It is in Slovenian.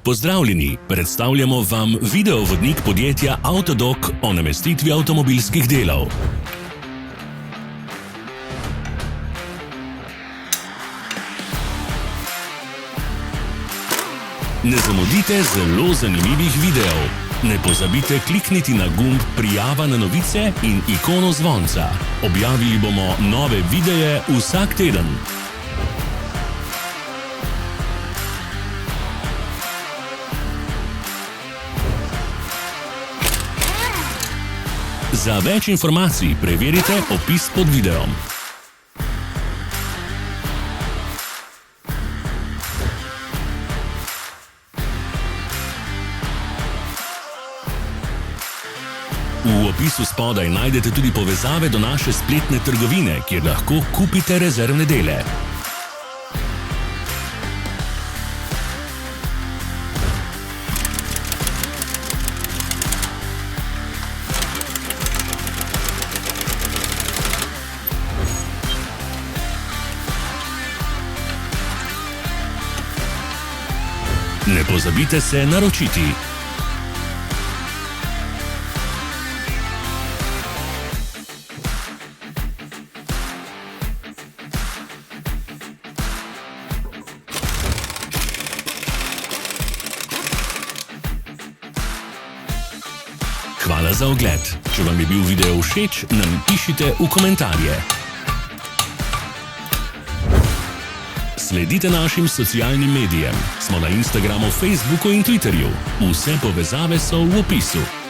Pozdravljeni, predstavljamo vam videovodnik podjetja Avtodok o namestitvi avtomobilskih delov. Ne zamudite zelo zanimivih videov. Ne pozabite klikniti na gumb Prijava na novice in ikono zvonca. Objavili bomo nove videe vsak teden. Za več informacij preverite opis pod videom. V opisu spodaj najdete tudi povezave do naše spletne trgovine, kjer lahko kupite rezervne dele. Ne pozabite se naročiti. Hvala za ogled. Če vam je bil video všeč, nam pišite v komentarje. Sledite našim socialnim medijem. Smo na Instagramu, Facebooku in Twitterju. Vse povezave so v opisu.